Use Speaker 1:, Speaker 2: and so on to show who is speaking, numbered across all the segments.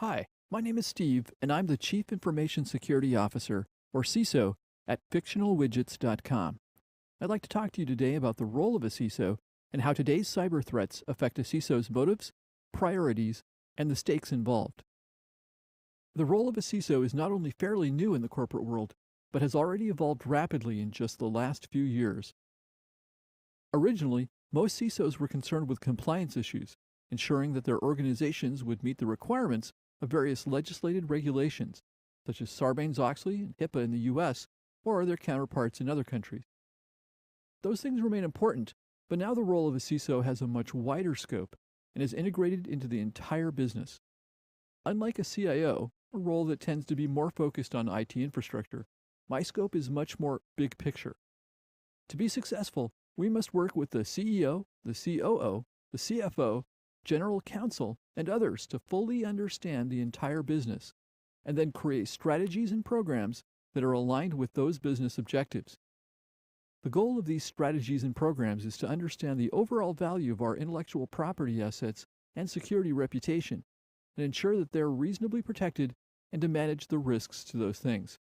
Speaker 1: Hi, my name is Steve, and I'm the Chief Information Security Officer, or CISO, at fictionalwidgets.com. I'd like to talk to you today about the role of a CISO and how today's cyber threats affect a CISO's motives, priorities, and the stakes involved. The role of a CISO is not only fairly new in the corporate world, but has already evolved rapidly in just the last few years. Originally, most CISOs were concerned with compliance issues, ensuring that their organizations would meet the requirements of various legislated regulations, such as Sarbanes-Oxley and HIPAA in the US, or their counterparts in other countries. Those things remain important, but now the role of a CISO has a much wider scope and is integrated into the entire business. Unlike a CIO, a role that tends to be more focused on IT infrastructure, my scope is much more big picture. To be successful, we must work with the CEO, the COO, the CFO, general counsel, and others to fully understand the entire business, and then create strategies and programs that are aligned with those business objectives. The goal of these strategies and programs is to understand the overall value of our intellectual property assets and security reputation, and ensure that they're reasonably protected and to manage the risks to those things.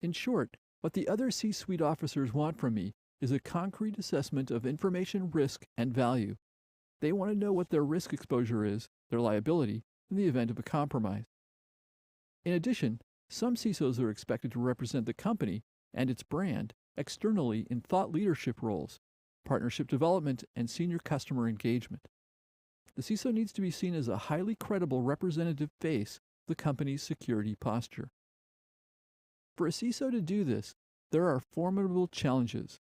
Speaker 1: In short, what the other C-suite officers want from me is a concrete assessment of information risk and value. They want to know what their risk exposure is, their liability, in the event of a compromise. In addition, some CISOs are expected to represent the company and its brand externally in thought leadership roles, partnership development, and senior customer engagement. The CISO needs to be seen as a highly credible representative face of the company's security posture. For a CISO to do this, there are formidable challenges.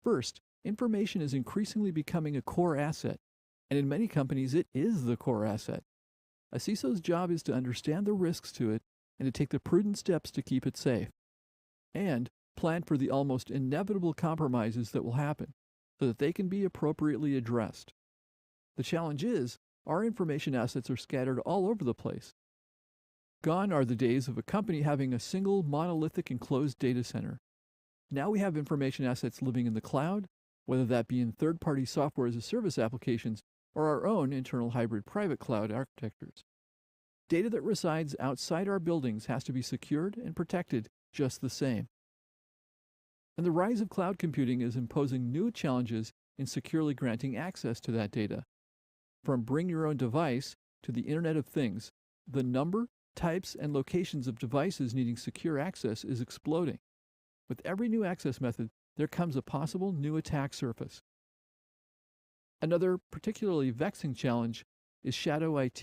Speaker 1: First, information is increasingly becoming a core asset, and in many companies it is the core asset. A CISO's job is to understand the risks to it and to take the prudent steps to keep it safe, and plan for the almost inevitable compromises that will happen so that they can be appropriately addressed. The challenge is, our information assets are scattered all over the place. Gone are the days of a company having a single monolithic enclosed data center. Now we have information assets living in the cloud, whether that be in third-party software as a service applications or our own internal hybrid private cloud architectures. Data that resides outside our buildings has to be secured and protected just the same. And the rise of cloud computing is imposing new challenges in securely granting access to that data. From bring your own device to the Internet of Things, the number, types, and locations of devices needing secure access is exploding. With every new access method, there comes a possible new attack surface. Another particularly vexing challenge is shadow IT.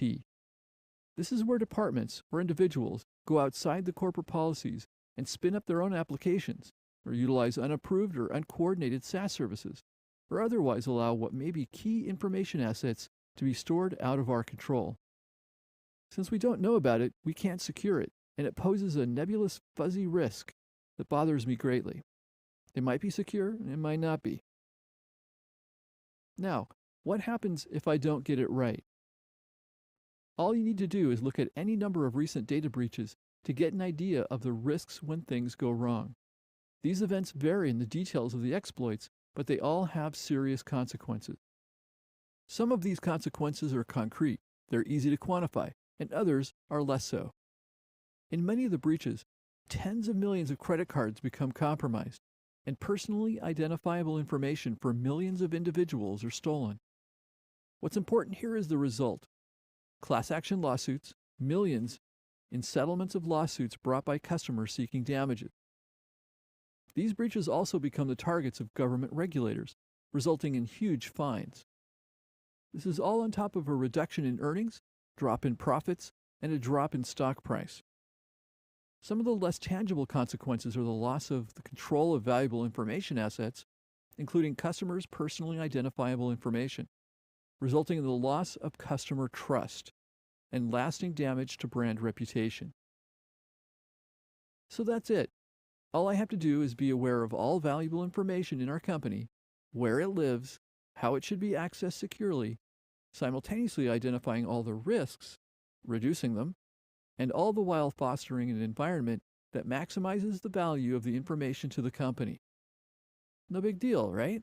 Speaker 1: This is where departments or individuals go outside the corporate policies and spin up their own applications, or utilize unapproved or uncoordinated SaaS services, or otherwise allow what may be key information assets to be stored out of our control. Since we don't know about it, we can't secure it, and it poses a nebulous, fuzzy risk that bothers me greatly. It might be secure, and it might not be. Now, what happens if I don't get it right? All you need to do is look at any number of recent data breaches to get an idea of the risks when things go wrong. These events vary in the details of the exploits, but they all have serious consequences. Some of these consequences are concrete, they're easy to quantify, and others are less so. In many of the breaches, tens of millions of credit cards become compromised, and personally identifiable information for millions of individuals are stolen. What's important here is the result. Class action lawsuits, millions in settlements of lawsuits brought by customers seeking damages. These breaches also become the targets of government regulators, resulting in huge fines. This is all on top of a reduction in earnings, drop in profits, and a drop in stock price. Some of the less tangible consequences are the loss of the control of valuable information assets, including customers' personally identifiable information, resulting in the loss of customer trust and lasting damage to brand reputation. So that's it. All I have to do is be aware of all valuable information in our company, where it lives, how it should be accessed securely, simultaneously identifying all the risks, reducing them, and all the while fostering an environment that maximizes the value of the information to the company. No big deal, right?